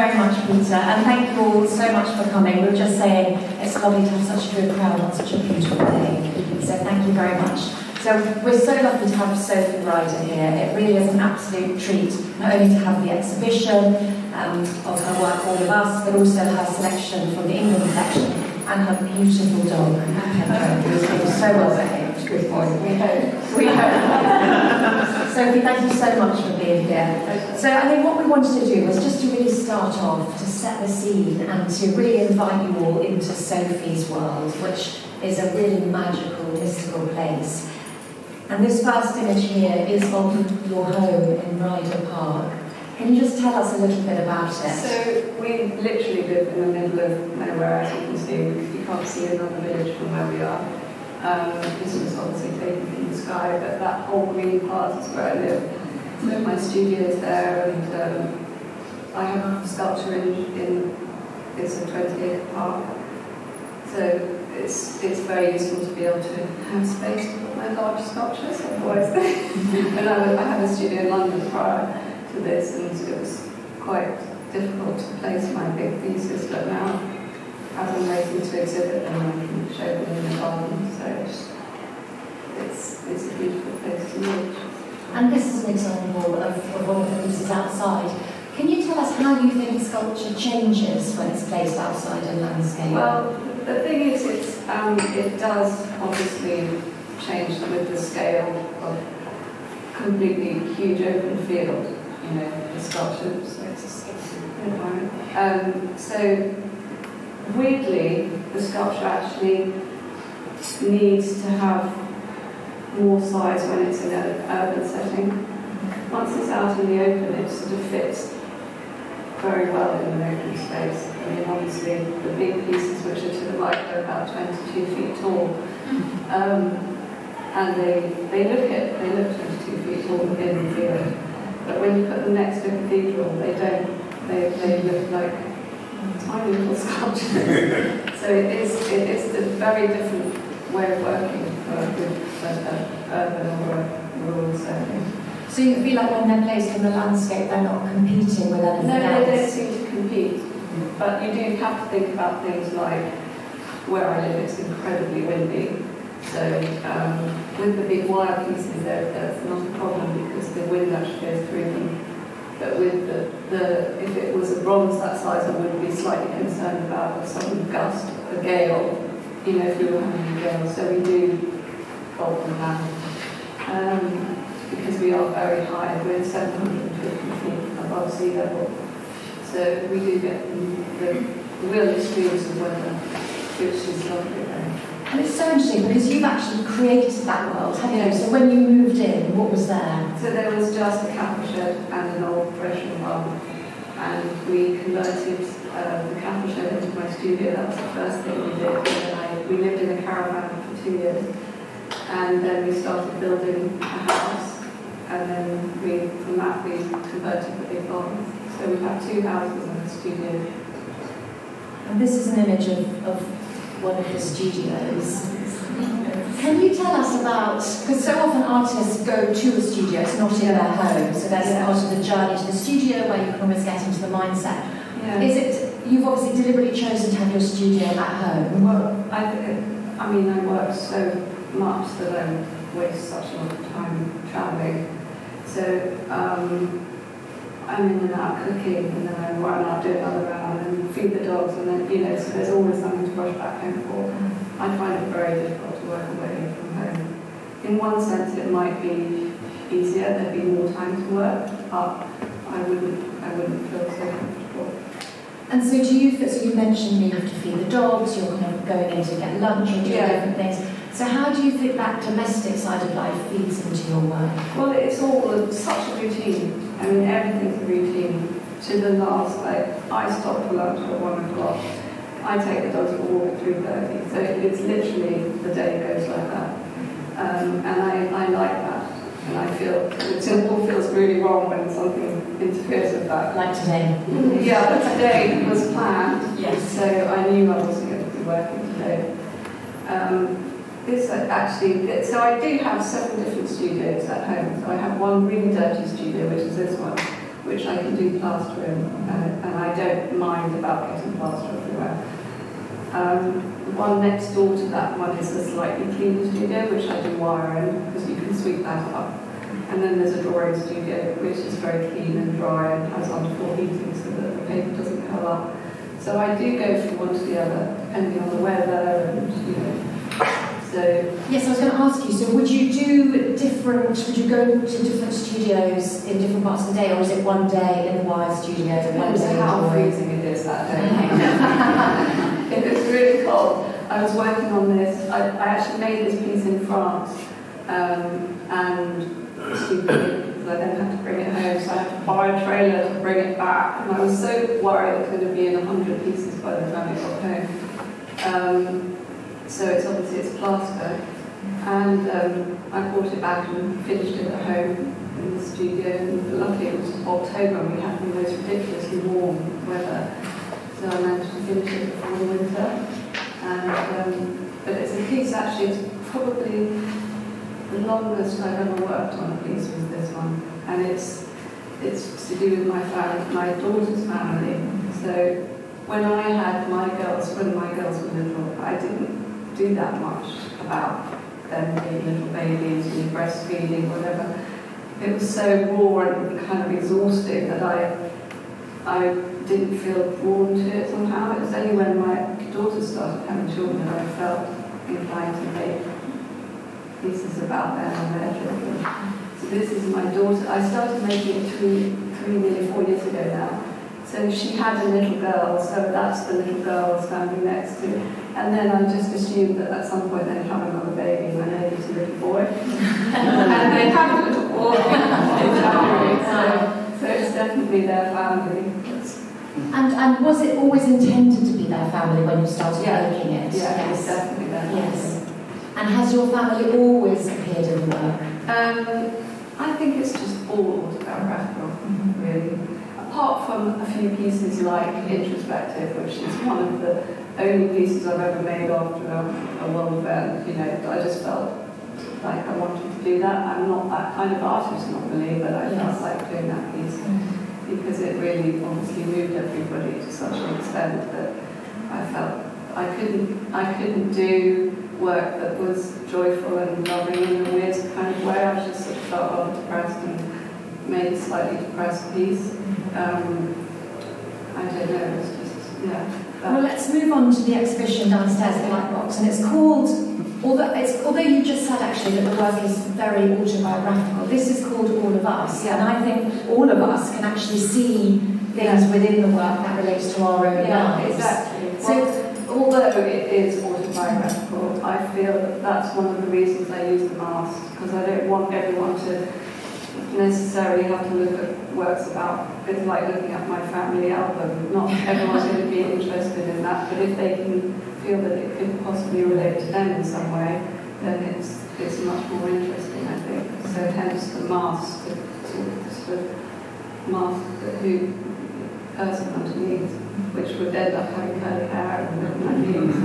very much, Peter, and thank you all so much for coming. We were just saying it's lovely to have such a good crowd on such a beautiful day, so thank you very much. So we're so lucky to have Sophie Ryder here. It really is an absolute treat, not only to have the exhibition of her work, All of Us, but also her selection from the Ingram collection and her beautiful dog, who's been so well behaved. Good boy. We hope. Sophie, thank you so much for being here. So I think what we wanted to do was just to really start off, to set the scene and to really invite you all into Sophie's world, which is a really magical, mystical place. And this first image here is of your home in Ryder Park. Can you just tell us a little bit about it? So we literally live in the middle of nowhere, as you can see. You can't see another village from where we are. This was obviously taken from the sky, but that whole green part is where I live. So my studio is there, and I have a sculpture in it's a 20-acre park. So it's very useful to be able to have space to put my large sculptures. Otherwise, when I had a studio in London prior to this, and it was quite difficult to place my big pieces, but now, as I'm waiting to exhibit them, I can show them in the garden. So it's a beautiful place to live. And this is an example of one of the pieces outside. Can you tell us how you think sculpture changes when it's placed outside in landscape? Well, the thing is, it does obviously change with the scale of completely huge open field, the sculpture. So it's a environment. So weirdly, the sculpture actually needs to have more size when it's in an urban setting. Once it's out in the open, it sort of fits very well in an open space. I mean, obviously, the big pieces which are to the right are about 22 feet tall, and they look 22 feet tall in the field. But when you put them next to a cathedral, they don't. They look like tiny little sculptures. So it's a very different way of working for an urban or a rural setting. So you feel like when they're placed in the landscape, they're not competing with anything else? No, they don't seem to compete. But you do have to think about things like where I live, it's incredibly windy. So with the big wire pieces, that's not a problem because the wind actually goes through them. But with if it was a bronze that size, I would be slightly concerned about a sudden gust, a gale, if we were having a gale. So we do bolt them down. Because we are very high, we're 750 feet above sea level. So we do get the real extremes of weather, which is lovely. And it's so interesting because you've actually created that world, haven't you? So when you moved in, what was there? So there was just a cattle shed and an old thresher farm. And we converted the cattle shed into my studio. That was the first thing we did. We lived in a caravan for 2 years. And then we started building a house. And then from that we converted the big barn. So we have 2 houses and a studio. And this is an image of one of the studios. Can you tell us about, because so often artists go to a studio, it's not in their home, so there's part of the journey to the studio where you can almost get into the mindset. Yeah. You've obviously deliberately chosen to have your studio at home? Well, I work so much that I waste such a lot of time travelling. So I'm in and out cooking, and then I run out, do another round, and feed the dogs, and then, so there's always something to rush back home for. I find it very difficult to work away from home. In one sense, it might be easier, there'd be more time to work, but I wouldn't feel so comfortable. And so do you feel, so you mentioned you have to feed the dogs, you're kind of going in to get lunch and do different things. So how do you think that domestic side of life feeds into your work? Well, it's all such a routine. I mean, everything's a routine. To the last, I stop for lunch at 1 o'clock. I take the dogs for a walk at 3:30. So it's literally, the day goes like that. And I like that. And I feel, it all feels really wrong when something interferes with that. Like today? Yeah, but today was planned. Yes. So I knew I wasn't going to be working today. So I do have 7 different studios at home. So I have one really dirty studio, which is this one, which I can do plaster in, and I don't mind about getting plaster everywhere. The one next door to that one is a slightly cleaner studio, which I do wire in, because you can sweep that up. And then there's a drawing studio, which is very clean and dry and has underfloor heating so that the paper doesn't curl up. So I do go from one to the other, depending on the weather and, so... Yes, I was going to ask you, so would you go to different studios in different parts of the day, or is it one day in the wire studio, one day how freezing it is that day. It was really cold. I was working on this, I actually made this piece in France, and stupidly, because I then had to bring it home, so I had to buy a trailer to bring it back, and I was so worried it could have been 100 pieces by the time it got home. So it's plaster, and I brought it back and finished it at home in the studio, and luckily it was October and we had the most ridiculously warm weather, so I managed to finish it before the winter. And but it's a piece, actually, it's probably the longest I've ever worked on a piece was this one, and it's to do with my family, my daughter's family. So when my girls were little, I didn't do that much about them being little babies and breastfeeding, whatever. It was so raw and kind of exhausting that I didn't feel drawn to it somehow. It was only when my daughter started having children that I felt inclined to make pieces about them and their children. So this is my daughter. I started making it nearly 4 years ago now. So she had a little girl, so that's the little girl standing next to. And then I just assumed that at some point they'd have another baby, and then it's a little boy. And they have a little boy in January, so it's definitely their family. And was it always intended to be their family when you started making it? Yeah, yes. It's definitely their family. Yes. And has your family always appeared in the work? I think it's just all autobiographical, really. Apart from a few pieces like Introspective, which is one of the only pieces I've ever made after a world event, I just felt like I wanted to do that. I'm not that kind of artist normally, but I felt like doing that piece because it really obviously moved everybody to such an extent that I felt I couldn't do work that was joyful and loving in a weird kind of way. I just sort of felt rather depressed and made a slightly depressed piece. I don't know, it was just, Well, let's move on to the exhibition downstairs at Lightbox, and it's called, although you just said actually that the work is very autobiographical, this is called All of Us, and I think all of us can actually see things within the work that relates to our own lives. Exactly. So, although it is autobiographical, I feel that that's one of the reasons I use the mask, because I don't want everyone to necessarily have to look at works about, it's like looking at my family album. Not everyone's going to be interested in that, but if they can feel that it could possibly relate to them in some way, then it's much more interesting, I think. So hence the mask, to sort of mask the person underneath, which would end up having curly hair and my knees.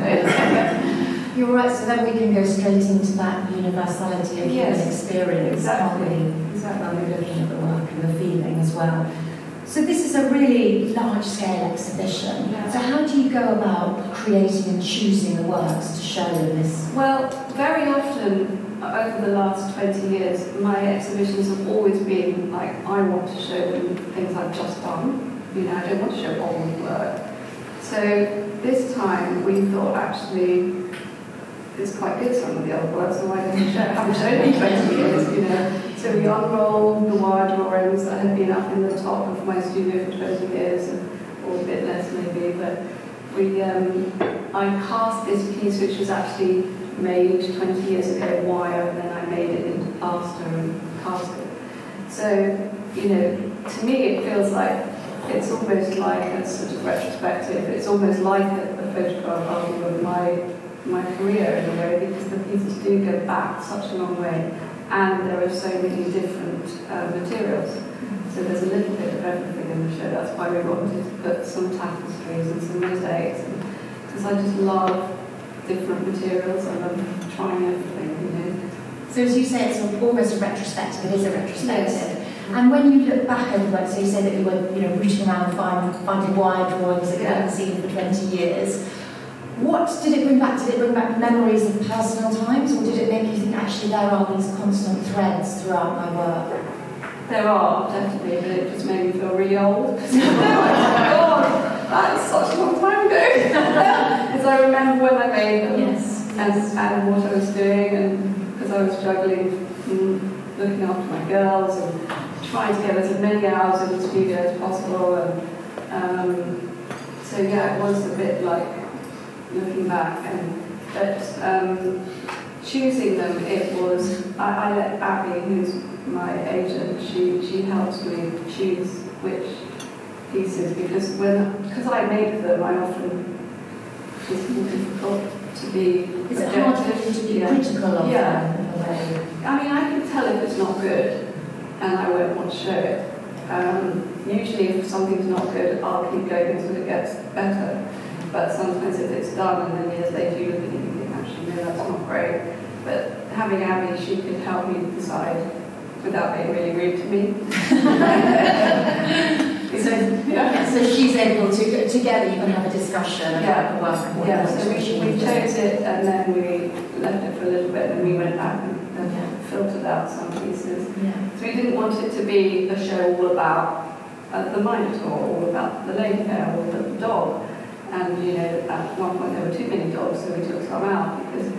You're right, so then we can go straight into that universality of human experience, can't we? Exactly. When we're looking at the work and the feeling as well. So this is a really large-scale exhibition. Yeah. So how do you go about creating and choosing the works to show in this? Well, very often, over the last 20 years, my exhibitions have always been like, I want to show them things I've just done. I don't want to show old work. So this time we thought actually it's quite good, some of the old work, so why don't we haven't shown it in 20 years, So we unrolled the wire drawings that had been up in the top of my studio for 20 years, or a bit less maybe, but I cast this piece which was actually made 20 years ago in wire, and then I made it into plaster and cast it. So, to me it feels like it's almost like a sort of retrospective. It's almost like a photograph album of my career in a way, because the pieces do go back such a long way, and there are so many different materials. So there's a little bit of everything in the show. That's why we wanted to put some tapestries and some mosaics, because I just love different materials. I love trying everything, So as you say, it's almost a retrospective. It is a retrospective. Yes. And when you look back over that, so you say that you were, rooting around finding wire drawings that you hadn't seen for 20 years. What did it bring back? Did it bring back memories of personal times, or did it make you think, actually, there are these constant threads throughout my work? There are, definitely, but it just made me feel really old. Oh my God, that is such a long time ago. Because I remember when I made them, and what I was doing, and because I was juggling, looking after my girls, and trying to get as many hours in the studio as possible. And so yeah, it was a bit like looking back, but choosing them, it was, I let Abby, who's my agent, she helped me choose which pieces, because I make them, I often, it's more difficult to be Is it hard for you to be critical of them in a way? I mean, I can tell if it's not good, and I won't want to show it. Usually if something's not good, I'll keep going until it gets better. But sometimes if it's done and then years later you look at it and think, actually, no, that's not great. But having Abby, she could help me decide without being really rude to me. So she's able to together you can have a discussion about the work and what so we chose it, and then we left it for a little bit, and we went back and filtered out some pieces. So we didn't want it to be a show all about the Minotaur, all about the lady there, or the dog. And at one point there were too many dogs, so we took some out because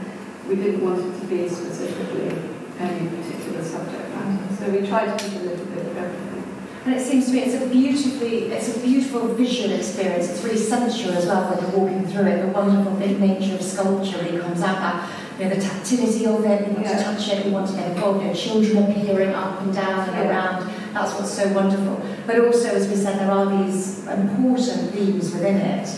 we didn't want it to be specifically any particular subject matter. So we tried to keep a little bit of everything. And it seems to me it's a beautiful visual experience. It's really sensual as well when you're walking through it. The wonderful nature of sculpture really comes out. That the tactility of it. You want to touch it. You want to get involved. Children appearing up and down and around. That's what's so wonderful. But also, as we said, there are these important themes within it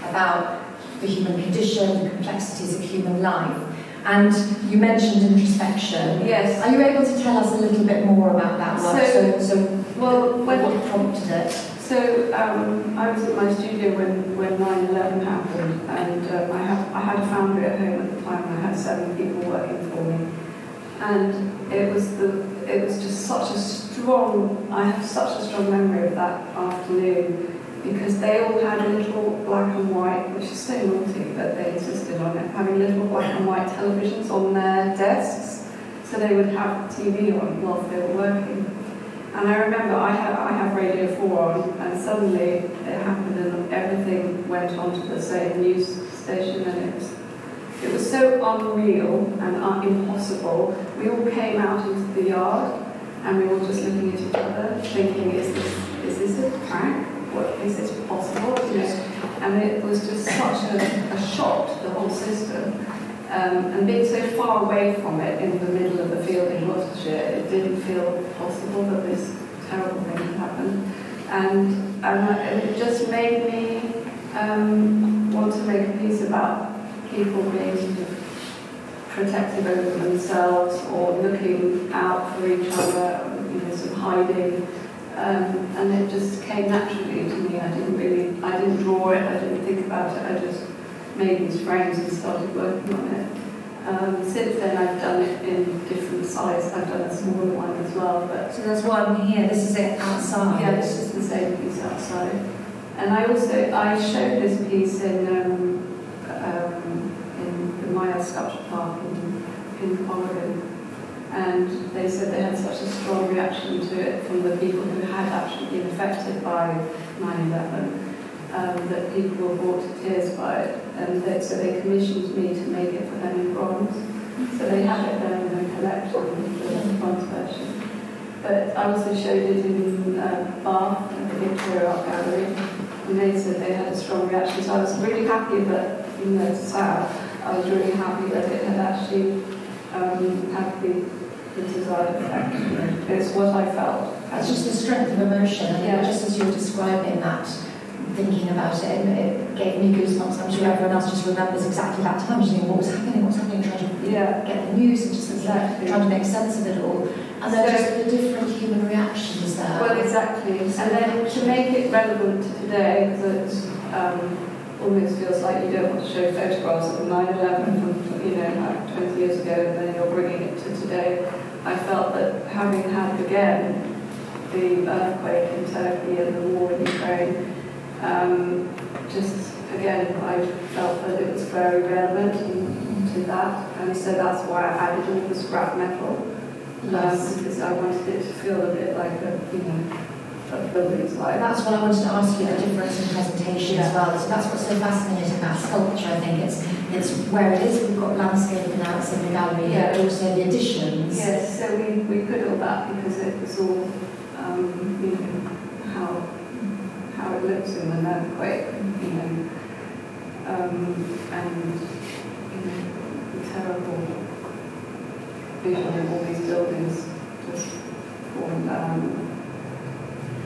about the human condition, the complexities of human life. And you mentioned introspection. Yes. Are you able to tell us a little bit more about that work? What prompted it? So I was at my studio when 9/11 happened, and I had a foundry at home at the time. I had 7 people working for me, and it was just such a strong. I have such a strong memory of that afternoon. Because they all had a little black and white, which is so naughty, but they insisted on it, having little black and white televisions on their desks, so they would have TV on whilst they were working. And I remember I have Radio 4 on, and suddenly it happened and everything went onto the same news station, and it was so unreal and impossible. We all came out into the yard, and we were all just looking at each other, thinking, is this a prank? What is this possible? And it was just such a shock to the whole system. And being so far away from it in the middle of the field in Worcestershire, it didn't feel possible that this terrible thing had happened. And it just made me want to make a piece about people being sort of protective over themselves or looking out for each other, sort of hiding. And it just came naturally to me. I didn't draw it, I didn't think about it, I just made these frames and started working on it. Since then I've done it in different sizes. I've done a smaller one as well. But so there's one here, this is it outside. Yeah, this is the same piece outside. And I showed this piece in the Yorkshire Sculpture Park in Oregon. And they said they had such a strong reaction to it from the people who had actually been affected by 9/11, that people were brought to tears by it. And so they commissioned me to make it for them in bronze. So they have it there in their collection, the bronze version. But I also showed it in Bath at the Victoria Art Gallery, and they said they had a strong reaction. So I was really happy that, even though it's sad, I was really happy that it had actually had the desired effect. It's what I felt. It's just the strength of emotion. And just as you were describing that, thinking about it, it gave me goosebumps. I'm sure everyone else just remembers exactly that time, just thinking what was happening, trying to get the news and just trying to make sense of it all. And then just the different human reactions there. Well, exactly. And then to make it relevant to today, because it almost feels like you don't want to show photographs of 9/11 from, like 20 years ago, and then you're bringing it to today. I felt that having had again the earthquake in Turkey and the war in Ukraine. Just again, I felt that it was very relevant to that, and so that's why I added all the scrap metal. Because I wanted it to feel a bit like a building site. That's what I wanted to ask you, the difference in presentation as well. So that's what's so fascinating about sculpture. I think it's where it is. We've got landscape now, it's in the gallery, but also the additions. Yes, so we put all that because it was all how it looks in an earthquake, and the terrible vision of all these buildings just falling down.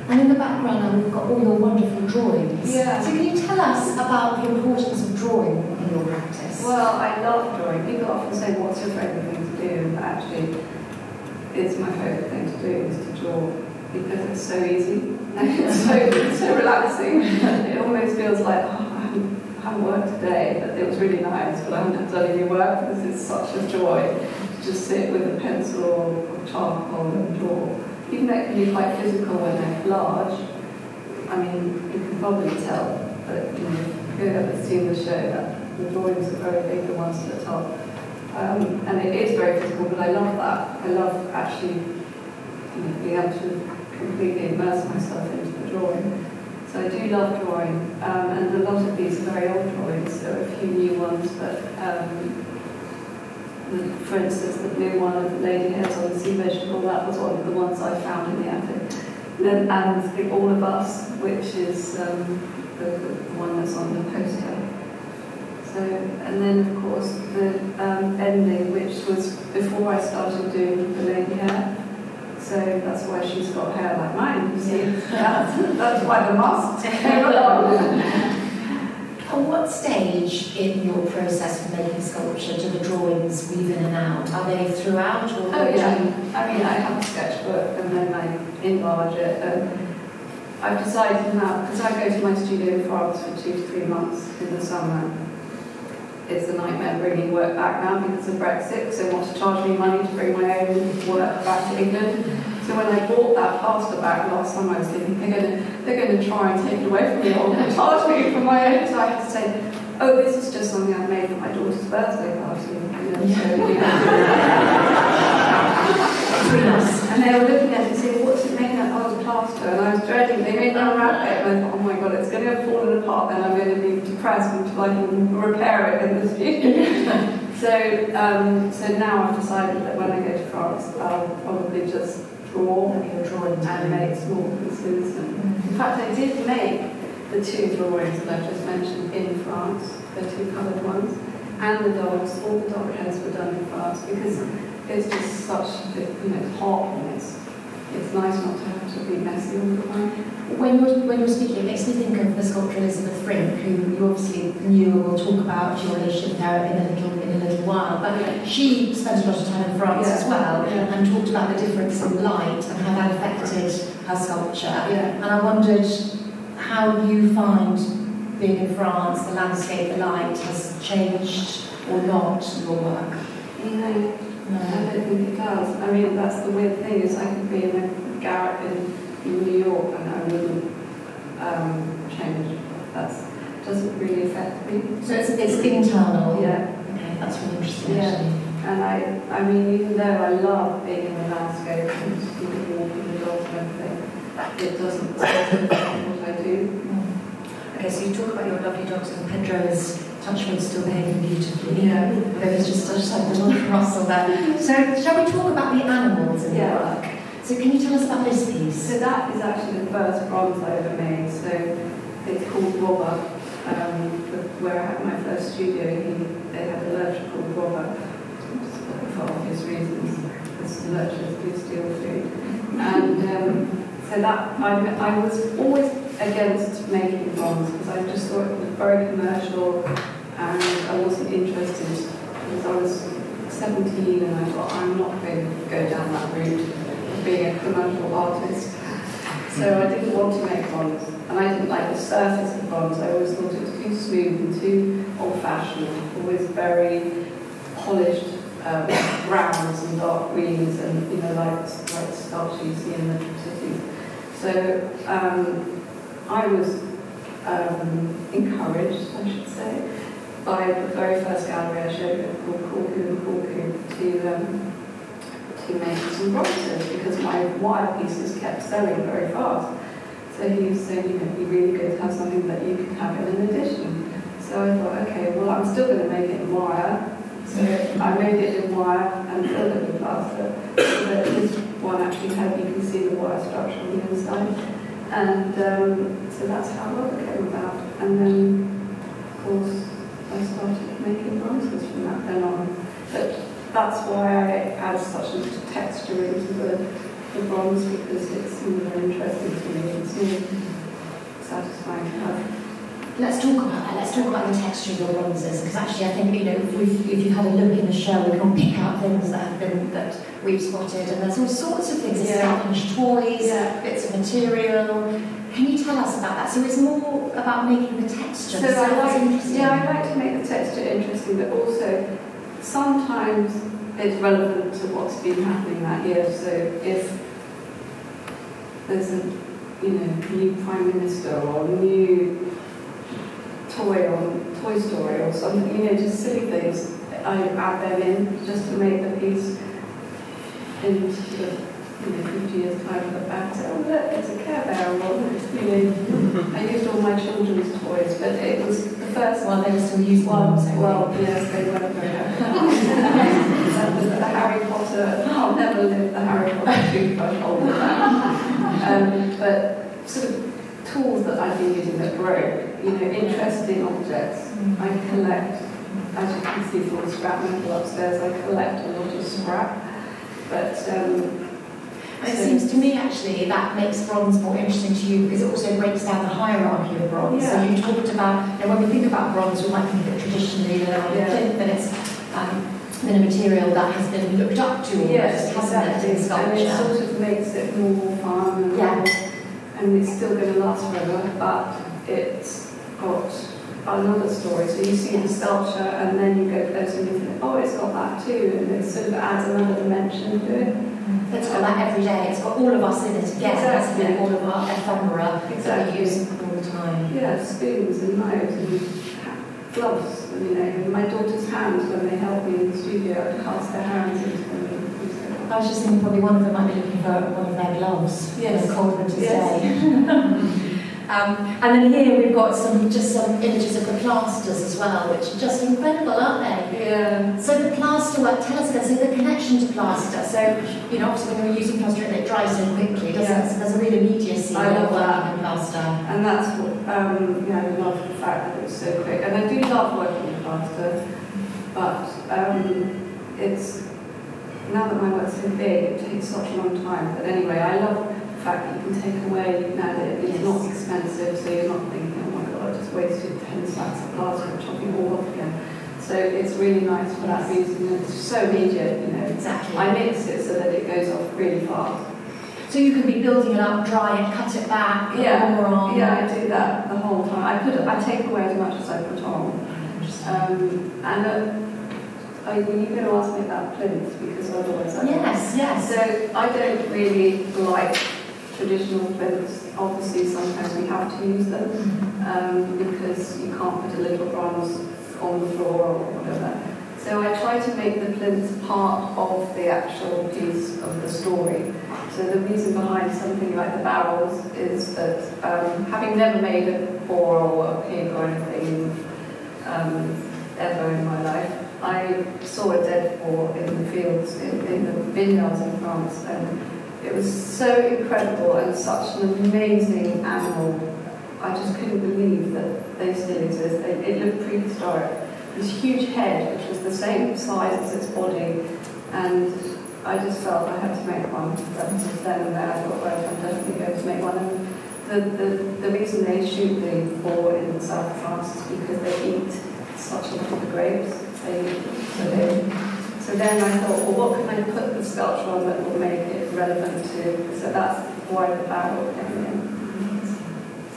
And in the background now we've got all your wonderful drawings. Yeah. So can you tell us about the importance of drawing in your practice? Well, I love drawing. People often say, what's your favourite thing to do? And actually, it's my favourite thing to do is to draw because it's so easy and it's so relaxing. It almost feels like, I haven't worked today, but it was really nice, but I haven't done any work because it's such a joy to just sit with a pencil or charcoal and draw. Even though it can be quite physical when they're large, I mean, you can probably tell, but if you haven't seen the show, that the drawings are very big, the ones at the top. And it is very physical, but I love that. I love actually being able to completely immerse myself into the drawing. So I do love drawing, and a lot of these are very old drawings. There are a few new ones, but for instance, the blue one of the lady heads on the sea vegetable, that was one of the ones I found in the attic. And the All of Us, which is the one that's on the poster. So, and then of course the ending, which was before I started doing the lady hair. So that's why she's got hair like mine, you see. That's why the mask came along. At what stage in your process of making sculpture do the drawings weave in and out? Are they throughout? Or Oh yeah, I mean I have a sketchbook and then I enlarge it. And I've decided now, because I go to my studio in France for 2 to 3 months in the summer, it's a nightmare bringing work back now because of Brexit, because they want to charge me money to bring my own work back to England. So when I bought that plaster back last time, I was thinking they're going to try and take it away from me or charge me for my own. So I had to say, oh, this is just something I made for my daughter's birthday party. And they were looking at it and saying, what's it making out of plaster? And I was dreading, they made me unwrap it, and I thought, oh my god, it's going to go falling apart, then I'm going to be depressed until I can repair it in the studio. So now I've decided that when I go to France, I'll probably just draw and make small pieces. In fact, I did make the 2 drawings that I've just mentioned in France, the 2 coloured ones, and the dogs. All the dog heads were done in France because it's just such, it's hot and it's nice not to have to be messy all the time. When you're speaking, it makes me think of the sculptor Elizabeth Frink, who you obviously knew, and we'll talk about your relationship with her in a little while. But she spent a lot of time in France as well, and talked about the difference in light and how that affected her sculpture. And I wondered how you find being in France, the landscape, the light has changed or not your work. No, I don't think it does. I mean, that's the weird thing, is I could be in a garret in New York and I wouldn't change. That doesn't really affect me. So it's internal? Yeah. Okay, that's really interesting actually. And I mean, even though I love being in the landscape and walking the dogs and everything, it doesn't affect what I do. Okay, so you talk about your lovely dogs, and Pedro is touchwood still behaving beautifully. There was just like a little rustle there. So shall we talk about the animals in the work? So can you tell us about this piece? So that is actually the first bronze I ever made. So it's called Robber. Where I had my first studio, they had a lurcher called Robber, for obvious reasons, because lurchers do steal food. And so that I was always against making bronze because I just thought it was very commercial and I wasn't interested because I was 17 and I thought I'm not going to go down that route of being a commercial artist. So I didn't want to make bronze, and I didn't like the surface of bronze. I always thought it was too smooth and too old-fashioned, always very polished, browns and dark greens and, you know, like sculpture you see in the cities. So I was encouraged, I should say, by the very first gallery I showed you called Corku to make some bronzes, because my wire pieces kept selling very fast. So he was saying, you know, it'd be really good to have something that you can have in an addition. So I thought, okay, well, I'm still going to make it in wire. So I made it in wire and filled it with plaster. So that this one actually had, you can see the wire structure on the inside. And so that's how it came about. And then, of course, I started making bronzes from that then on. But that's why I add such a texture into the bronze, because it's very interesting to me. It's really satisfying to have. Let's talk about that. Let's talk about the texture of your bronzes, because actually I think, you know, if you had a look in the show, we can pick out things that we've spotted, and there's all sorts of things. There's self-finished toys, bits of material. Can you tell us about that? So it's more about making the texture. So I like to make the texture interesting, but also sometimes it's relevant to what's been happening that year. So if there's a new Prime Minister or new toy on Toy Story or something, just silly things, I add them in just to make the piece in sort of 50 years time look back and say, oh look, it's a Care Bear, or I used all my children's toys, but it was the first one. They were still using them. Well, yes, they weren't very That was the Harry Potter. I'll never live the Harry Potter toothbrush hold of that. But sort of tools that I've been using that broke, interesting objects. I collect, as you can see from the scrap metal upstairs, I collect a lot of scrap. But it seems to me actually that makes bronze more interesting to you, because it also breaks down the hierarchy of bronze. So you talked about, when we think about bronze, we might think of it traditionally on the plinth, and it's been a material that has been looked up to almost, hasn't it, in sculpture? And it sort of makes it more fun and it's still going to last forever, but it's got another story. So you see the sculpture and then you go closer and you think, oh, it's got that too, and it sort of adds another dimension to it. It's got that every day. It's got all of us in it again. Exactly. All of our ephemera that we use all the time. Yeah, spoons and knives and gloves. My daughter's hands, when they help me in the studio, I cast their hands into them. I was just thinking probably one of them might be looking for one of their gloves. Yes. On a cold winter's day. And then here we've got some images of the plasters as well, which are just incredible, aren't they? Yeah. So the plaster work, tell us again, so the connection to plaster. So, obviously when we're using plaster, it dries so quickly, doesn't it? So there's a real immediacy I love working in plaster. And that's what, I love the fact that it's so quick. And I do love working in plaster, but it's, now that my work's so big, it takes such a long time. But anyway, I love the fact that you can take away, you can add it, it's not expensive, so you're not thinking, oh my god, I just wasted 10 stacks of plaster and chopping all off again. So it's really nice for that reason, and it's so immediate, Exactly. I mix it so that it goes off really fast. So you can be building it up, dry it, cut it back, put more on. Yeah, I do that the whole time. I take away as much as I put on. Are you going to ask me about plinth, because otherwise I Yes. So I don't really like traditional plinths. Obviously, sometimes we have to use them because you can't put a little bronze on the floor or whatever. So I try to make the plinth part of the actual piece of the story. So the reason behind something like the barrels is that having never made a boar or a pig or anything ever in my life, I saw a dead boar in the fields, in the vineyards in France, and it was so incredible and such an amazing animal. I just couldn't believe that they still exist. It looked prehistoric. This huge head, which was the same size as its body, and I just felt I had to make one. That was then and there. I thought, right, I'm definitely going to make one. And the reason they shoot the boar in the south of France is because they eat such a lot of the grapes. So then I thought, well, what can I put the sculpture on that will make it relevant to? So that's why the barrel came in.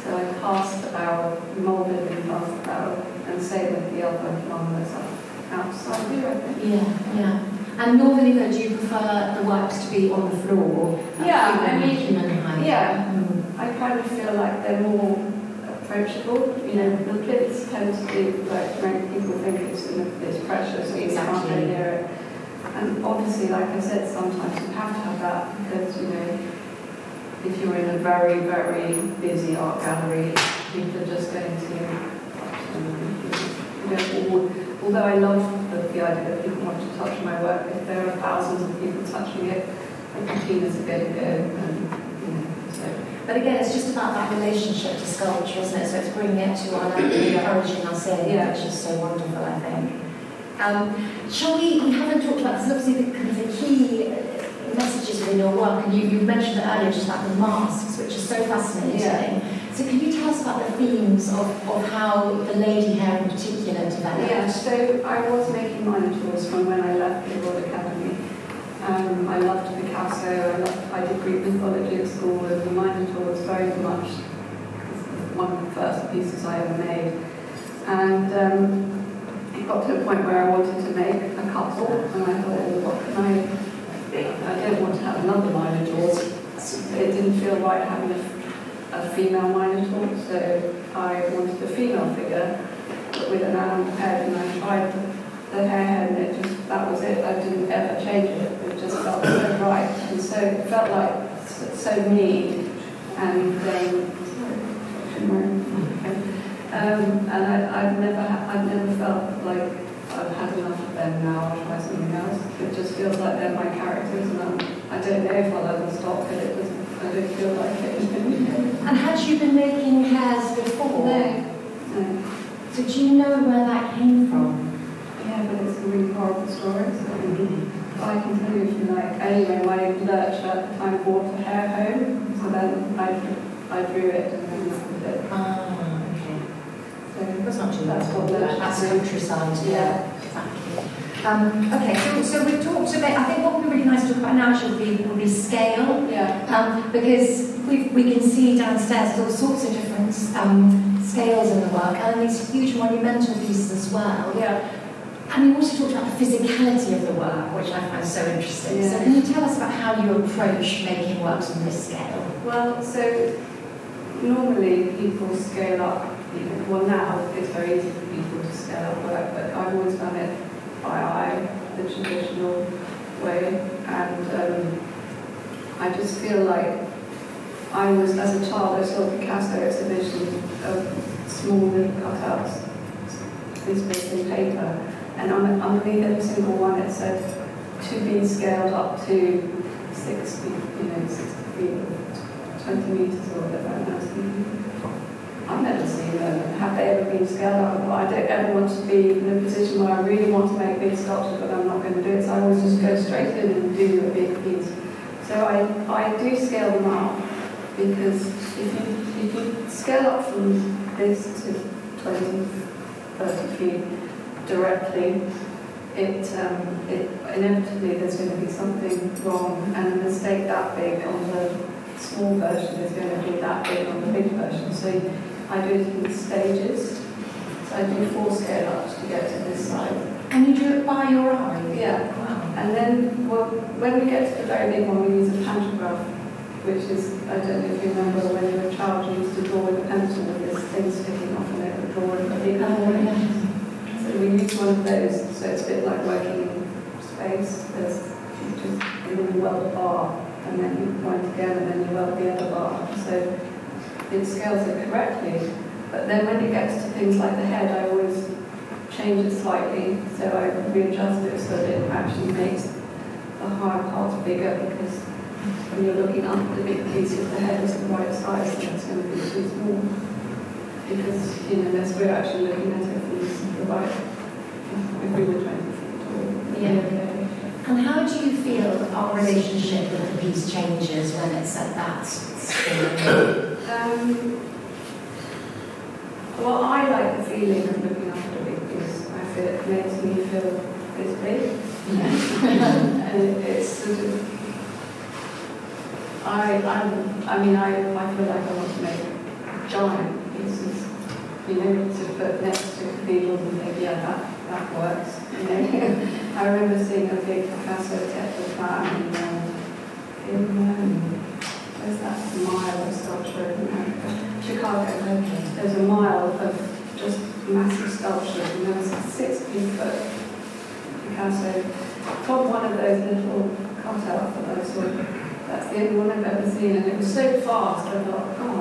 So I cast the barrel, moulded and cast the barrel, and same with the other one that's outside here, I think. Yeah. And normally, though, do you prefer the works to be on the floor? Yeah, I mean, human height? yeah. I kind of feel like they're more approachable. You know, the plinths tend to be like make people think it's precious, so you can't go near it. And obviously, like I said, sometimes you have to have that because, you know, if you're in a very, very busy art gallery, people are just going to, you know, although I love the idea that people want to touch my work, if there are thousands of people touching it, the cleaners are going to go. And, you know, so. But again, it's just about that relationship to sculpture, isn't it? So it's bringing it to our level, encouraging us in, which is so wonderful, I think. Shall we haven't talked about, because obviously the kind of the key messages within your work, and you mentioned it earlier just about the masks, which are so fascinating. Yeah. So can you tell us about the themes of how the lady hair in particular developed? Yeah, so I was making minotaurs from when I left the Royal Academy. I loved Picasso, I did Greek mythology at school, and the minotaur was very much one of the first pieces I ever made. And it got to a point where I wanted to make a couple, and I thought, well, what can I don't want to have another minotaur. It didn't feel right having a female minotaur, so I wanted a female figure with an animal head, and I tried the hair head, and it just, that was it. I didn't ever change it. It just felt so right, and so it felt like so me. And I've never felt like I've had enough of them now. I'll try something else. It just feels like they're my characters, and I don't know if I'll ever stop, but it doesn't. I don't feel like it. And had you been making hairs before? No. So do you know where that came from? Yeah, but it's a really horrible story. So I can tell you if you like. Anyway, my lurch at the time brought a hair home, so then I drew it and then that was it. Okay. So that's not too bad. That's what lurch. That's countryside. Yeah. Exactly. Okay, so we've talked a bit. I think what would be really nice to talk about now should be scale. Yeah. Because we can see downstairs there's all sorts of different scales in the work, and these huge monumental pieces as well. Yeah. And we also talked about the physicality of the work, which I find so interesting. Yeah. So can you tell us about how you approach making works on this scale? Well, so normally people scale up. Well, now it's very easy for people to scale up work, but I've always done it by eye, the traditional way, and I just feel like I was, as a child, I saw a Picasso exhibition of small little cutouts, this big in paper, and underneath every single one it said to be scaled up to 60 feet, 20 meters or whatever. And I was thinking, I've never seen them. Have they ever been scaled up? Well, I don't ever want to be in a position where I really want to make big sculpture, but I'm not going to do it. So I always just go straight in and do a big piece. So I do scale them up, because if you scale up from this to 20, 30 feet directly, it inevitably there's going to be something wrong, and a mistake that big on the small version is going to be that big on the big version. So I do it in stages. So I do 4 scale ups to get to this side. And you do it by your eye? Yeah. Wow. And then, well, when we get to the very big one, we use a pantograph, which is, I don't know if you remember when you were a child, you used to draw with a pencil with this thing sticking off and it would draw a big line. So we use one of those, so it's a bit like working in space. There's just, and then you weld a bar, and then you point again, and then you weld the other bar. So it scales it correctly. But then when it gets to things like the head, I always change it slightly, so I readjust it so that it actually makes the higher parts bigger, because when you're looking up at the big piece, if the head is the right size, then it's going to be too small. Because, unless we're actually looking at it from the right, if we were 20 feet tall. Yeah. And how do you feel our relationship with the piece changes when it's at that scale? Well, I like the feeling of looking up at a big piece. I feel it makes me feel this big. And it's sort of, I feel like I want to make giant pieces, to put next to cathedrals and think, yeah, that works. I remember seeing a big Picasso Tetra plan in where's that mile of sculpture in America? Chicago. Okay. There's a mile of just massive sculptures, and there was a 60-foot Picasso from one of those little cutouts that I saw. That's the only one I've ever seen, and it was so fast. I thought, oh,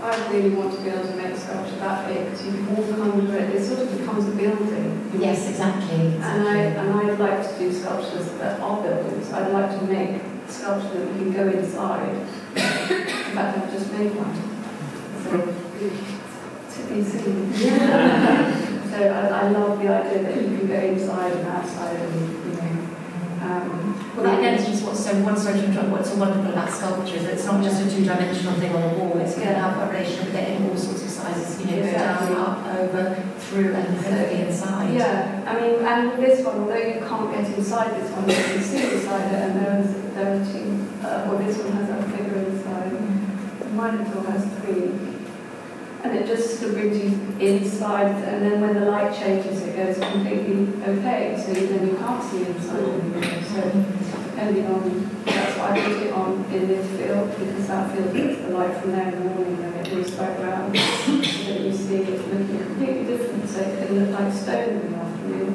I really want to be able to make a sculpture that big, because you can walk under it. It sort of becomes a building. Yes, exactly. And I'd like to do sculptures that are buildings. I'd like to make a sculpture that you can go inside. In fact, I've just made one. So, to be seen. So I love the idea that you can go inside and outside, and well, that again is just what's so wonderful about sculpture is that it's not just a two-dimensional thing on a wall. It's going to have a relationship with it in all sorts of sizes. Down, up, over, through, and hopefully inside. Yeah, I mean, and with this one, although you can't get inside this one, you can see inside it, and there are two. Well, this one has a figure inside. Monumental has 3. And it just sort of brings you inside, and then when the light changes, it goes completely opaque, so then you can't see inside anymore. So depending on, that's why I put it on in this field, because that field gets the light from there in the morning, and it moves back around, so that you see it looking completely different, so it can look like stone in the afternoon.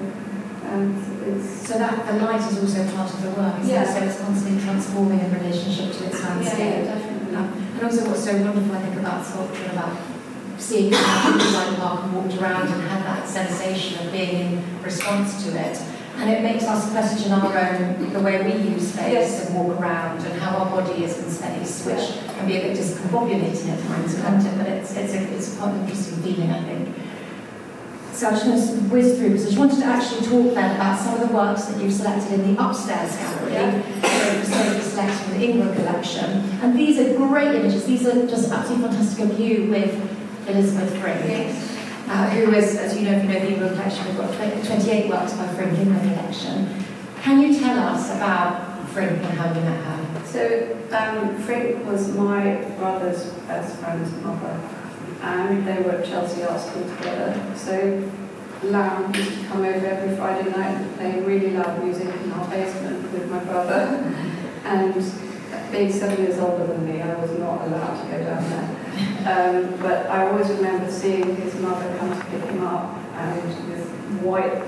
So that the light is also part of the work, isn't it? So it's constantly transforming in relationship to its landscape. Yeah, definitely. And also what's so wonderful, I think, about sculpture and about seeing how people like Park and walked around and had that sensation of being in response to it. And it makes us question our own, the way we use space and walk around, and how our body is in space, which can be a bit discombobulating at times, can't it? But it's quite an interesting feeling, I think. So I'm just going to whiz through, because I just wanted to actually talk then about some of the works that you've selected in the upstairs gallery. So Sophie selected from the Ingram collection. And these are great images. These are just absolutely fantastic of you with Elizabeth Frink, who is, as you know, if you know the Ingram collection, we've got 28 works by Frink in the collection. Can you tell us about Frink and how you met her? So Frink was my brother's best friend's mother, and they were at Chelsea Art School together. So Lamb used to come over every Friday night and play really loud music in our basement with my brother. And being 7 years older than me, I was not allowed to go down there. But I always remember seeing his mother come to pick him up, and with white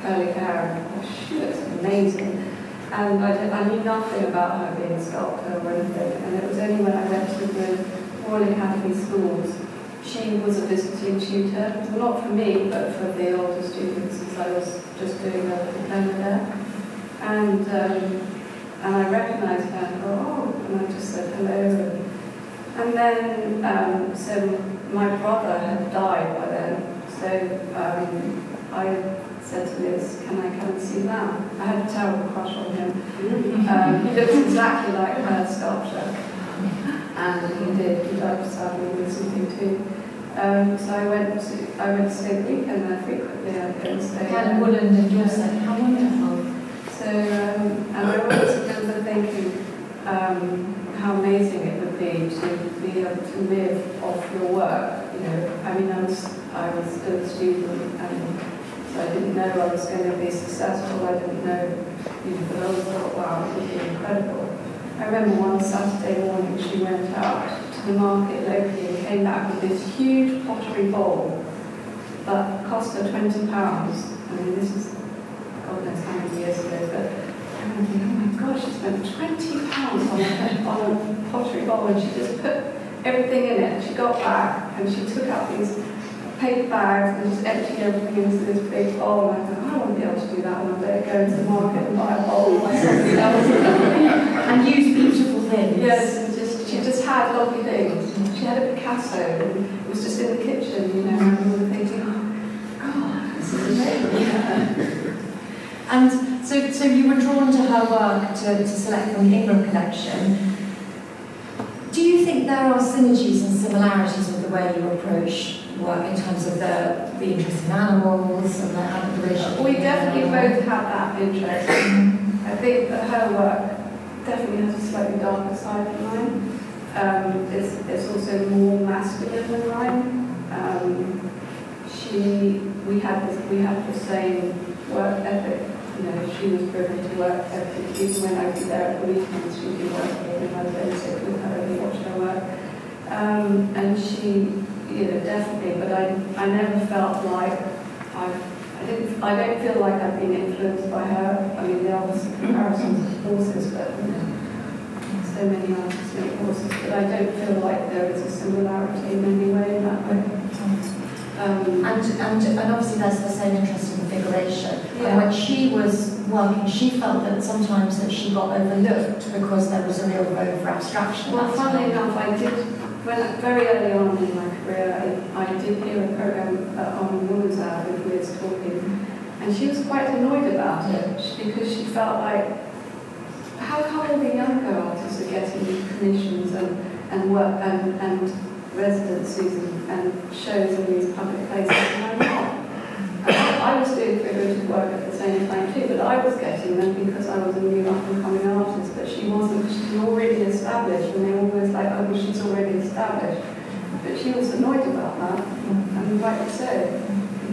curly hair, and she looks amazing. And I knew nothing about her being a sculptor or anything, and it was only when I went to the Royal Academy schools, she was a visiting tutor, not for me, but for the older students, since I was just doing a diploma there. And I recognised her and thought, oh, and I just said hello. And then, so my brother had died by then, so I said to Liz, can I come and see Lamb? I had a terrible crush on him. He looks exactly like her sculpture. And he did. He died sadly with something too. So I went to stay the weekend there frequently. I'd go and stay Helen Woodland and Dorset. How wonderful. So, and I always remember thinking how amazing it would be to be able to live off your work. I mean, I was still a student, and so I didn't know I was going to be successful. I didn't know, but I always thought, wow, it would be incredible. I remember one Saturday morning she went out to the market locally and came back with this huge pottery bowl that cost her £20. I mean, this is God knows how many years ago, but I remember thinking, oh my gosh, she spent £20 on a pottery bowl, and she just put everything in it. She got back and she took out these paper bags and just emptied everything into this big bowl. And I thought, I want to be able to do that one day, go into the market and buy a bowl like something else. And use beautiful things. Yes, and she just had lovely things. She had a Picasso, and it was just in the kitchen, and I remember thinking, oh God, this is amazing. And so you were drawn to her work to select from the Ingram collection. Do you think there are synergies and similarities with the way you approach work in terms of the interest in animals and the admiration? We definitely both have that interest. I think that her work definitely has a slightly darker side than mine. It's also more masculine than mine. We had the same work ethic. you know, she was privileged to work even when I was there at the weekends, she'd be working and I was very sick with her and watched her work. And she, you know, definitely, but I never felt like I don't feel like I've been influenced by her. I mean, there are obviously comparisons of horses, but you know, so many artists make horses, but I don't feel like there is a similarity in any way in that way. And obviously there's the same interest in figuration. Yeah. And when she was working, she felt that sometimes that she got overlooked because there was a real vogue for abstraction. Well, funnily enough, I did, when very early on in my career, I did hear a program on Woman's Hour with Liz talking, and she was quite annoyed about it because she felt like, how come all the younger artists are getting commissions and work and residencies and shows in these public places, and I'm not. I was doing figurative work at the same time too, but I was getting them because I was a new up-and-coming artist, but she wasn't. She was already established, and they were always like, oh, well, she's already established. But she was annoyed about that, and rightly so,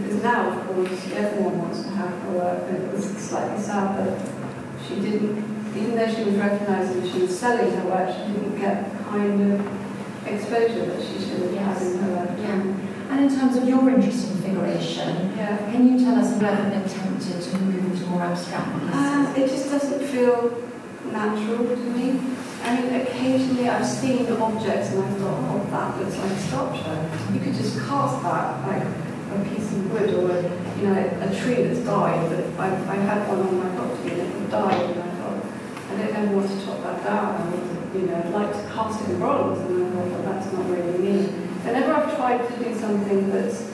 because now, of course, everyone wants to have her work, and it was slightly sad that she didn't, even though she was recognised and she was selling her work, she didn't get the kind of exposure that she should have had in her work. Yeah. And in terms of your interest in figuration, can you tell us if you've ever been tempted to move into more abstract pieces? It just doesn't feel natural to me. I mean, occasionally I've seen objects and I thought, oh, that looks like a sculpture. You could just cast that like a piece of wood or a tree that's died. But I had one on my property and it died, and I thought, I don't ever want to chop that down. I'd like to cast it in bronze, and I thought, well, that's not really me. Whenever I've tried to do something that's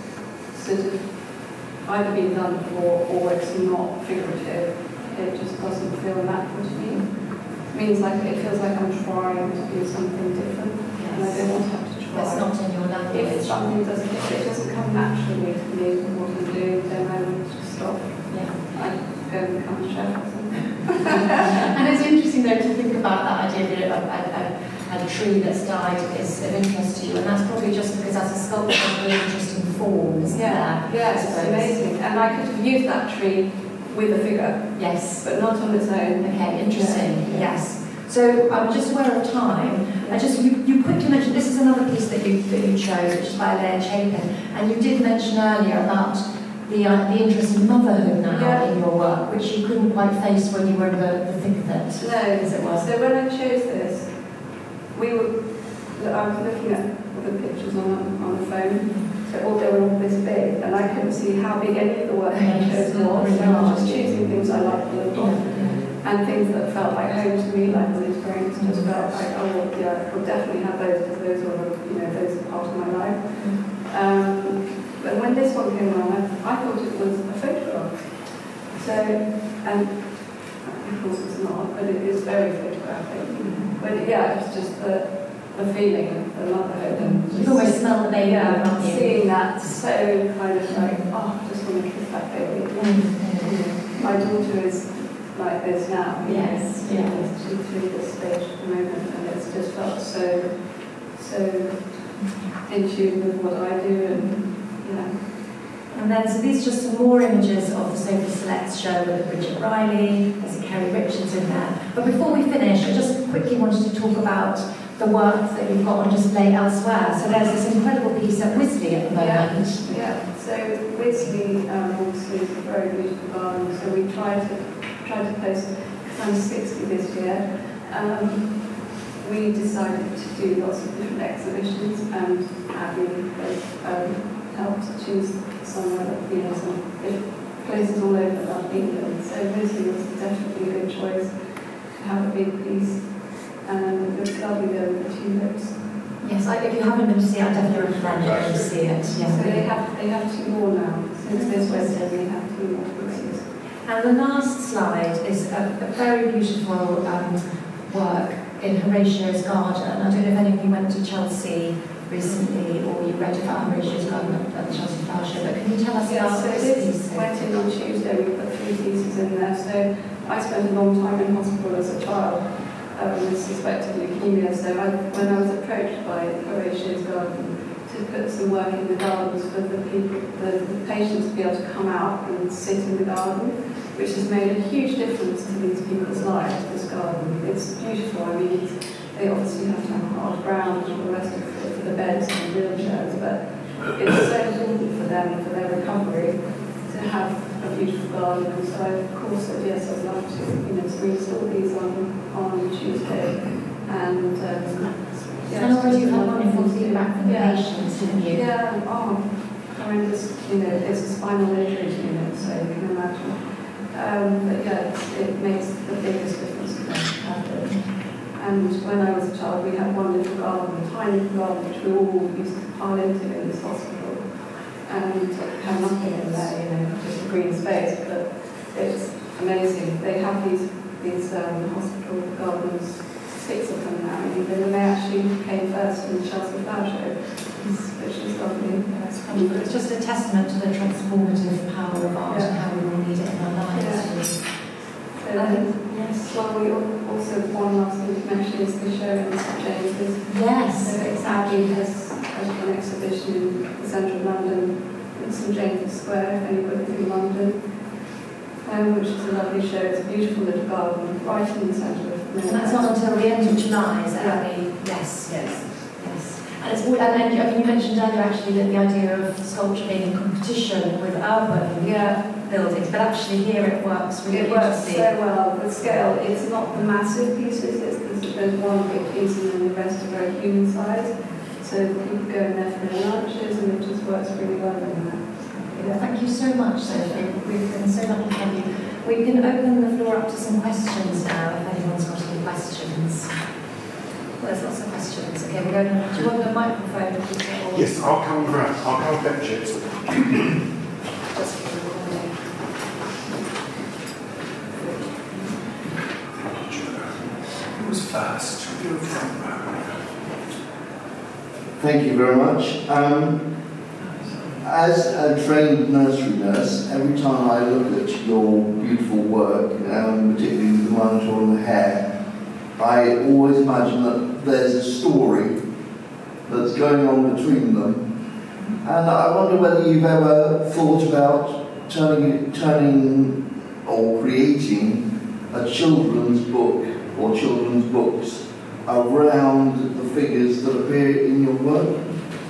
sort of either been done before or it's not figurative, it just doesn't feel natural to me. It means like it feels like I'm trying to do something different, and I don't want to have to try. It's not in your language. If something doesn't, if it doesn't come naturally to me from what I'm doing, then I will just stop. Yeah. I go and become a chef or something. And it's interesting though to think about that idea that a tree that's died is of interest to you, and that's probably just because as a sculptor it's really interesting form, isn't there? Yeah, it's amazing. And I could have used that tree with a figure. Yes. But not on its own. Okay, interesting. Yeah. Yes. So I'm just aware of time. I just you quickly mentioned this is another piece that you chose, which is by Leah Chapin, and you did mention earlier about the interest in motherhood now in your work, which you couldn't quite face when you were in the thick of it. No, as it was. So when I chose this, I was looking at the pictures on the phone, so they were all this big, and I couldn't see how big any of the work I chose was, so I was just choosing things I liked a little, and things that felt like home to me, like the experience just felt like, oh, well, yeah, I'll definitely have those, because those are, those are part of my life. But when this one came along, I thought it was a photograph. So, and of course it's not, but it is very photographic. But it's just the feeling of the motherhood. And You always smell the baby. Yeah, seeing that so kind of like, oh, I just want to kiss that baby. My daughter is like this now. Yes, She's through this stage at the moment, and it's just felt so in tune with what I do, and And then, so these are just some more images of the Sophie Selects show with Bridget Riley. There's a Kerry Richards in there. But before we finish, I just quickly wanted to talk about the work that you've got on display elsewhere. So there's this incredible piece at Wisley at the moment. So Wisley obviously is a very beautiful garden. So we tried to post, because I'm 60 this year, we decided to do lots of different exhibitions, and Abby helped choose somewhere that, some places all over England. So Wisley was definitely a good choice to have a big piece. And it's lovely there with the tulips. Yes, if you haven't been to see it, I definitely recommend it to see it. Yeah. So they have 2 more now. Since this Wednesday, we have 2 more pieces. And the last slide is a very beautiful work in Horatio's garden. I don't know if any of you went to Chelsea recently or you read about Horatio's garden at the Chelsea Flower Show, but can you tell us about this piece? Went in on Tuesday, we put 3 pieces in there. So I spent a long time in hospital as a child. With suspected leukemia, so when I was approached by Horatio's Garden to put some work in the gardens for the patients to be able to come out and sit in the garden, which has made a huge difference to these people's lives, this garden. It's beautiful. I mean, they obviously have to have hard ground and all the rest of it for the beds and wheelchairs, but it's so important for them, for their recovery, to have a beautiful garden. And so I, of course, said yes, I'd love to, to install these on Tuesday. And and already you've had wonderful feedback from the patients, didn't you? Yeah, horrendous, it's a spinal injury unit, so you can imagine. But yeah, it makes the biggest difference to them to have it. And when I was a child, we had one little garden, a tiny little garden, which we all used to pile into in this hospital. And had nothing in there, just a green space, but it's amazing. They have these hospital gardens, 6 of them now, and they actually came first in the Chelsea Flower Show, which is lovely. It's just a testament to the transformative power of art and how we all need it in our lives. Yeah. Yes. Well, we also one last thing to mention is the show in St James's. Yes. So Exaudi has an exhibition in the centre of London, in St James's Square, if anybody's in London, which is a lovely show. It's a beautiful little garden right in the centre of And that's not until the end of July, is it? Yeah. Yes. And it's you mentioned earlier actually that the idea of sculpture being in competition with urban buildings, but actually here it works really It works beautifully. so well. The scale, it's not the massive pieces, there's one big piece and then the rest are very human size. So people go in there for their lunches and it just works really well in there. Well, thank you so much, Sophie. We've been so lucky to have you. We can open the floor up to some questions now, if anyone's got any questions. Well, there's lots of questions. Okay, we're going. Do you want the microphone? Yes, I'll come fetch it. Just for the recording. It was fast. Thank you very much. As a trained nursery nurse, every time I look at your beautiful work, particularly with the monumental and the hair, I always imagine that there's a story that's going on between them. And I wonder whether you've ever thought about turning or creating a children's book or children's books around the figures that appear in your work?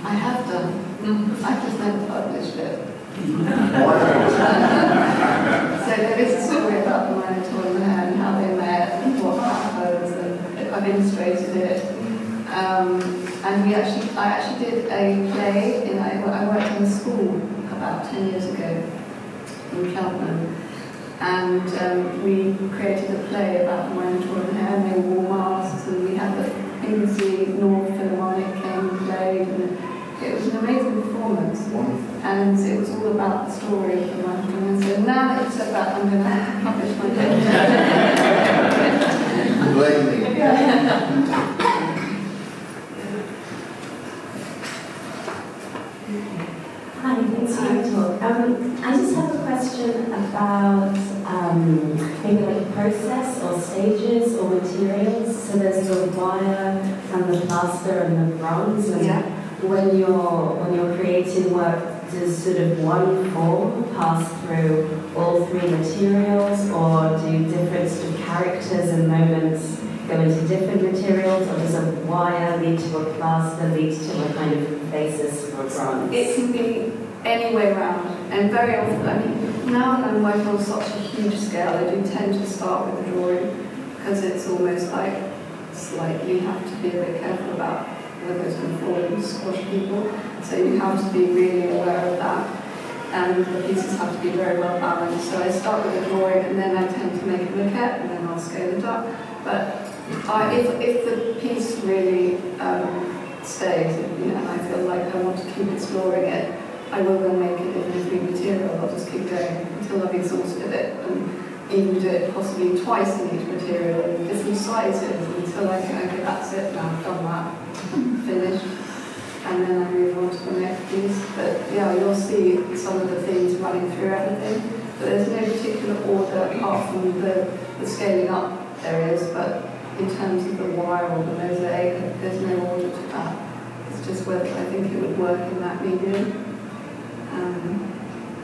I have done. I just never published it. Why not? So there is a story about the monumental and the hair and how they met and what happens, and I've illustrated it. And I actually did a play. I worked in a school about 10 years ago in Cheltenham, and we created a play about the monumental and hair, and they wore masks, and we had the BBC North Philharmonic came and played, and it was an amazing performance. Wonderful. And it was all about the story of the monumental. And so now that you've said that, I'm going to have to publish my book. Blame me. Hi, thanks for your talk. I just have a question about maybe like process or stages or materials. So there's the wire and the plaster and the bronze. And when you're creating work, does sort of one form pass through all 3 materials, or do different sort of characters and moments go into different materials, or does a wire lead to a plaster, lead to a kind of basis for bronze? It can be any way around, and very often, now that I'm working on such a huge scale, I do tend to start with the drawing, because it's almost like you have to be a bit careful about whether it's going to fall and squash people, so you have to be really aware of that, and the pieces have to be very well balanced. So I start with the drawing, and then I tend to make a maquette, and then I'll scale it up. But if the piece really stays, and I feel like I want to keep exploring it, I will then make it in every material. I'll just keep going until I've exhausted it, and even do it possibly twice in each material in different sizes until I think, okay, that's it now, I've done that, finished, and then I move on to the next piece. But yeah, you'll see some of the themes running through everything, but there's no particular order apart from the scaling up there is, but in terms of the wire or the mosaic, there's no order to that. It's just whether I think it would work in that medium.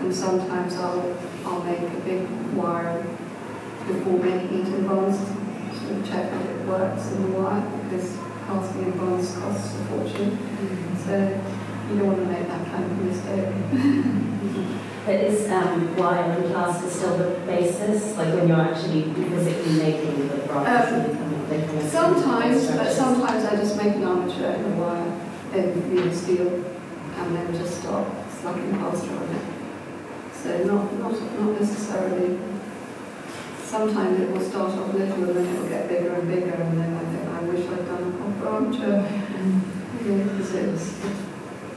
And sometimes I'll I'll make a big wire before making it in bonds, sort of check that it works in the wire, because casting in bonds costs a fortune. So you don't want to make that kind of mistake. But is wire and plaster still the basis, like when you're actually physically making the bronze? Sometimes, but sometimes I just make an armature in the wire, in steel, and then just start slugging plaster on it. So not necessarily. Sometimes it will start off little and then it will get bigger and bigger, and then I think, I wish I'd done a proper armature. Because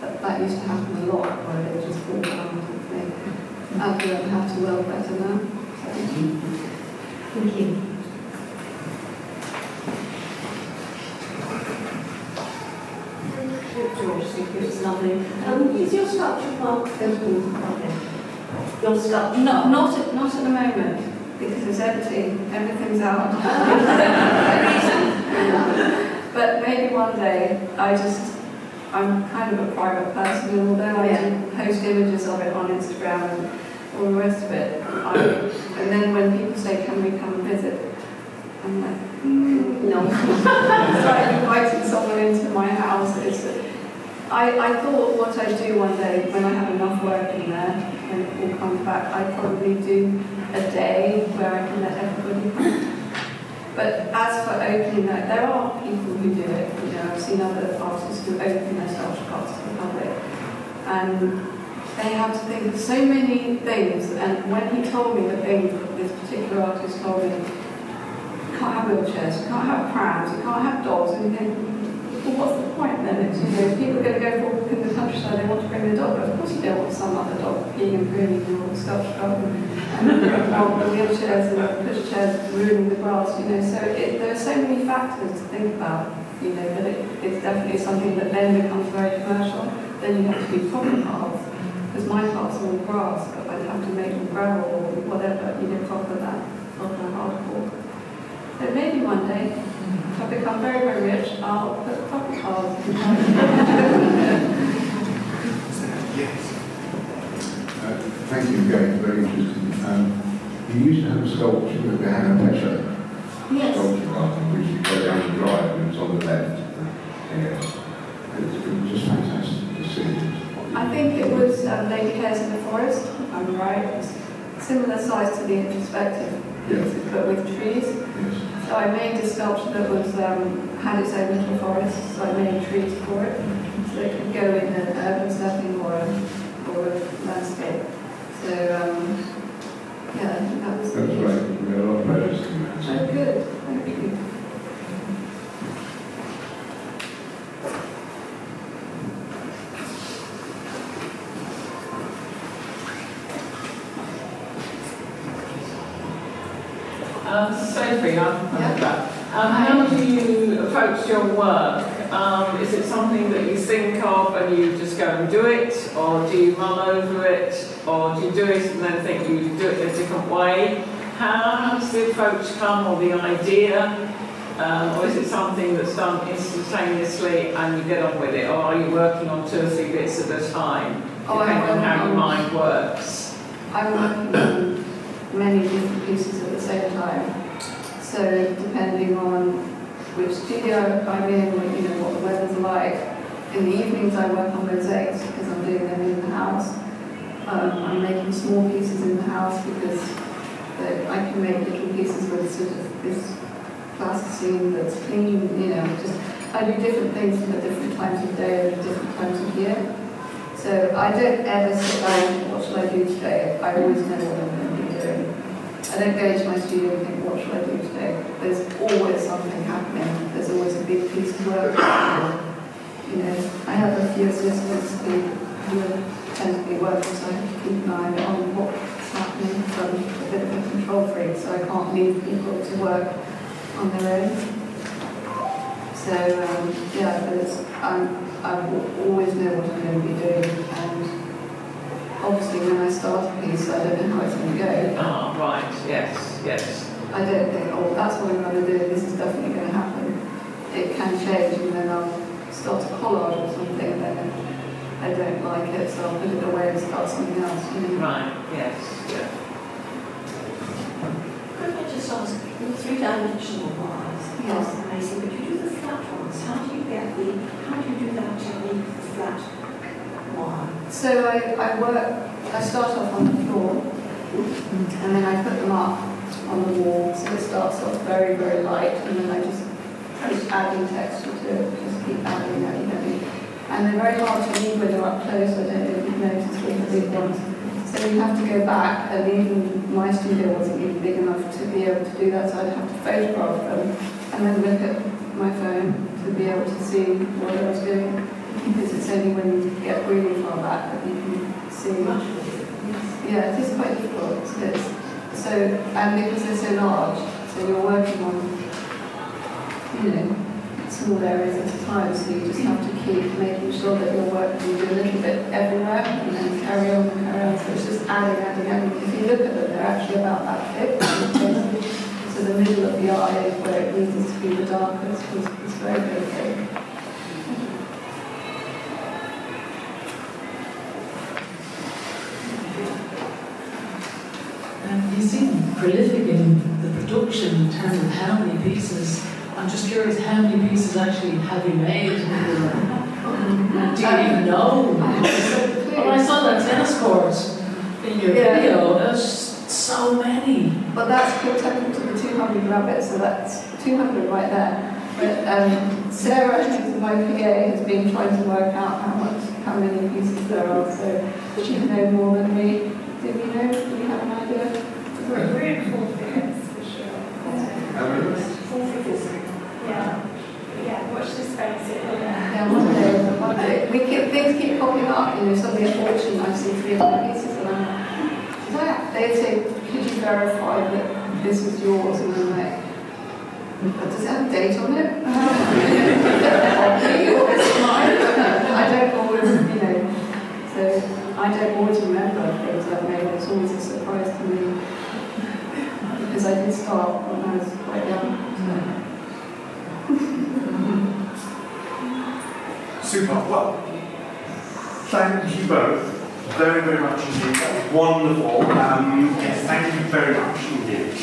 that used to happen a lot, where it just fall down with me. I've learned how to weld better now. So. Thank you. George, thank you. It's lovely. Is your sculpture park open? Okay. Your sculpture? Not at the moment, because it's empty. Everything's out. But maybe one day, I'm kind of a private person, and although I do post images of it on Instagram and all the rest of it, and then when people say, can we come and visit, I'm like, no. It's like inviting someone into my house. I thought what I'd do one day, when I have enough work in there, and it all comes back, I'd probably do a day where I can let everybody come. But as for opening that, there are people who do it. You know, I've seen other artists who open their sculpture parks to the public, and they have to think of so many things. And when he told me the things that this particular artist told me, you can't have wheelchairs, you can't have prams, you can't have dogs, and you think, well, what's the point then? It's, you know, people are going to go for a walk in the countryside, they want to bring their dog, but of course you don't want some other dog being and ruining your sculpture garden. And the wheelchairs and the pushchairs ruining the grass, you know. So there are so many factors to think about, you know, but it's definitely something that then becomes very commercial. Then you have to do proper paths, because my paths are all grass, but I'd have to make them gravel or whatever, you know, proper hardcore. So maybe one day, if I become very, very rich, I'll put proper paths. Yes. Thank you, Gary. Very interesting. You used to have a sculpture with the Hannah Pesha sculpture garden, which you go down the drive and it's on the left. It was just fantastic to see. I think it was Lady Cares in the Forest, if I'm right. It was similar size to the introspective, but with trees. Yes. So I made a sculpture that was had its own little forest, so I made trees for it, so it could go in an urban setting or a landscape. So yeah, I think that was That's right. We had a lot of photos in that. Oh, good. Thank you. Sophie, how do you approach your work? Is it something that you think of and you just go and do it, or do you mull over it, or do you do it and then think you do it in a different way? How does the approach come, or the idea? Or is it something that's done instantaneously and you get on with it, or are you working on 2 or 3 bits at a time, depending on how your mind works? I'm working on many different pieces at the same time. So depending on which studio I'm in, you know, what the weather's like. In the evenings I work on mosaics because I'm doing them in the house. I'm making small pieces in the house because I can make little pieces with sort of this plasticine that's clean, you know. I do different things at different times of day and different times of year. So I don't ever sit down and think, what shall I do today? I always know what I'm going to be doing. I don't go into my studio and think, what shall I do today? There's always something happening. There's always a big piece of work. You know, I have a few assistants who tend to be working, so I have to keep an eye on what's happening. So I'm a bit of a control freak, so I can't leave people to work on their own. So yeah, but I always know what I'm going to be doing, and obviously when I start a piece, I don't know how it's going to go. Ah, right, yes. I don't think, oh, that's what I'm going to do, this is definitely going to happen. It can change, and then I'll start a collage or something, and then I don't like it, so I'll put it away and start something else. You know? Right, yes, yeah. three-dimensional wires. Yes. That's amazing. But you do the flat ones. How do you do that technique with the flat wire? So I start off on the floor, and then I put them up on the wall, so it starts off very, very light, and then I just keep adding texture to it, just keep adding. And they're very hard to read when they're up close. I don't know if you've noticed with the big ones. So you have to go back, and even my studio wasn't even big enough to be able to do that, so I'd have to photograph them and then look at my phone to be able to see what I was doing, because it's only when you get really far back that you can see. Yeah, it is quite difficult. So, and because they're so large, so you're working on, small areas at a time, so you just have to keep making sure that your work can do a little bit everywhere, and then carry on. So it's just adding. If you look at them, they're actually about that thick. So the middle of the eye is where it needs to be the darkest. It's very, very thick. You seem prolific in the production in terms of how many pieces. I'm just curious, how many pieces actually have you made? Do you even know? Well, I saw that tennis court in your video. There's so many. But that's called Temple to the 200 Rabbits, so that's 200 right there. But Sarah, who's my PA, has been trying to work out how many pieces there are, so she'd know more than me. Do you have an idea? We're in 4 figures for sure. How many? 4 figures. Yeah, watch this space. Yeah, one day. Things keep popping up, suddenly at auction I see 300 pieces and I'm like, they say, could you verify that this is yours? And I'm like, does it have a date on it? Or is it mine? I don't always, so I don't always remember things I've made. It's always a surprise to me. Because I did start when I was quite young. Super. Well, thank you both very, very much indeed. That was wonderful. Yes, thank you very much indeed.